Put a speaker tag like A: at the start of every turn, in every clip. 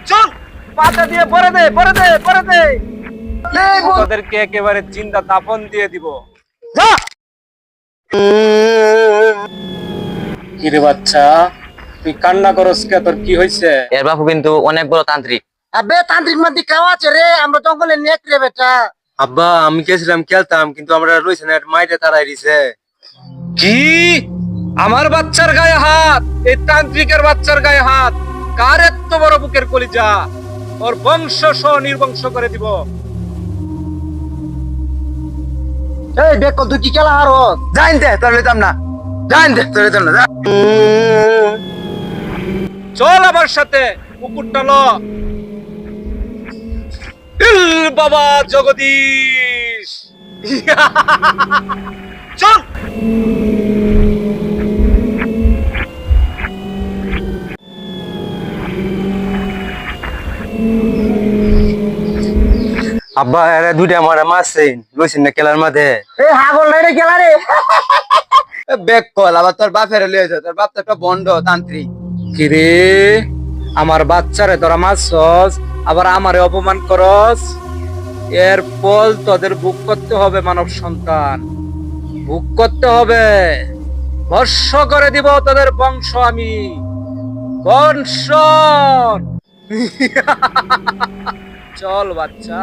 A: চল পাতা দিয়ে ভরে দে তোদেরকে একেবারে জিন্দা দাফন দিয়ে দিব। যা। কিরে বাচ্চা, তুই কান্না করস কে? তোর কি হয়েছে?
B: এর বাপু কিন্তু অনেক বড় তান্ত্রিক।
C: আবে তান্ত্রিক মাদি খাওয়া আছে রে, আমরা জঙ্গলে নেক রে বেটা।
D: আব্বা আমি গেছিলাম খেলতাম, কিন্তু আমরা রয়েছে না মাইরে তারাই দিছে।
A: কি? আমার বাচ্চার গায়ে হাত? এই তান্ত্রিকের বাচ্চার গায়ে হাত? কার এত বড় বুকের কলিজা? ওর বংশ সহ নির্বংশ করে দিব।
C: এই বেকল তুই কি খেলা হারস?
D: জানতে তোর লইতাম না, জানতে তোর লইতাম না।
A: চল আমার সাথে, কুকুরটা ল। বাবা জগদীশ। চল।
D: আব্বা এরা দুইটা মারা মারছেন লইছেন না খেলার মাঝে।
C: এই হাগল নাই রে খেলা রে।
D: বেক কল আবার তোর বাপের লইছে, তোর বাপ তো একটা বন্ড তান্ত্রিক।
A: কিরে, আমার বাচ্চারে তোরা মারছস, আবার আমারে অপমান করস। এর ফল তোদের ভোগ করতে হবে মানব সন্তান, ভোগ করতে হবে। ভস্য করে দিব তোদের বংশ আমি, বংশ। চল বাচ্চা।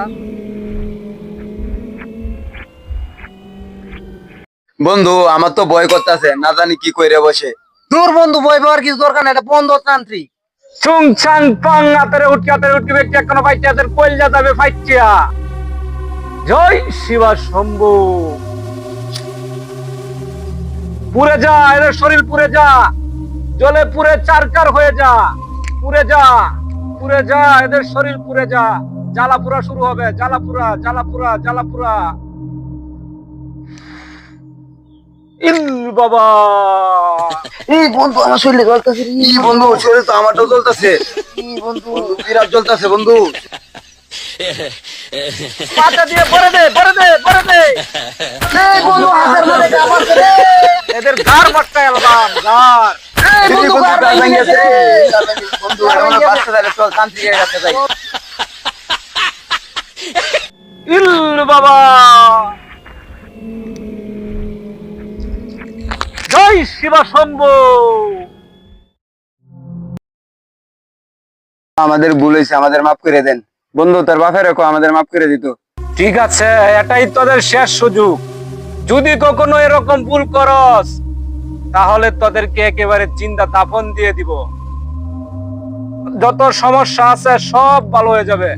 D: বন্ধু আমার তো ভয় করতেছে, না জানি কি কইরে বসে।
C: তোর বন্ধু বই পাওয়ার কিছু দরকার নাই, এটা বন্ধ তান্ত্রিক।
A: চুং চাং পাং আতরে উঠি ব্যক্তি এখনো বাইতে আদের কইলজা যাবে ফাইটিয়া। জয় শিবা শম্ভু। পুরে যা, এদের শরীর পুরে যা, জলে পুরে চারকার হয়ে যা। পুরে যা, এদের শরীর পুরে যা। জ্বালাপুরা শুরু হবে, জ্বালাপুরা। ইল বাবা।
C: এই বন্ধু আমার শরীরে জ্বলতেছে রে।
D: কি বন্ধু, শরীর তো আমারটাও জ্বলতেছে।
C: বন্ধু
D: বিরাট জ্বলতেছে বন্ধু।
A: পাতা দিয়ে ভরে দে।
C: এই বন্ধু হাতের মধ্যে কাপ আছে রে।
A: এদের গাড় মটকা এলবাম, গাড়।
C: এই বন্ধু
D: বন্ধু
C: গার ভেঙে গেছে রে।
D: বন্ধু আমরা বাচ্চা তাহলে চল তান্ত্রিকের কাছে যাই।
A: ইল বাবা। জয় শিবা শম্ভু।
D: আমাদের ভুল হয়েছে, আমাদের মাফ করে দেন বন্ধু। তোর বাপের রেখো, আমাদের মাফ করে দিত।
A: ঠিক আছে, এটাই তোদের শেষ সুযোগ। যদি কখনো এরকম ভুল করস, তাহলে তোদেরকে একেবারে জিন্দা দাফন দিয়ে দিব। যত সমস্যা আছে সব ভালো হয়ে যাবে।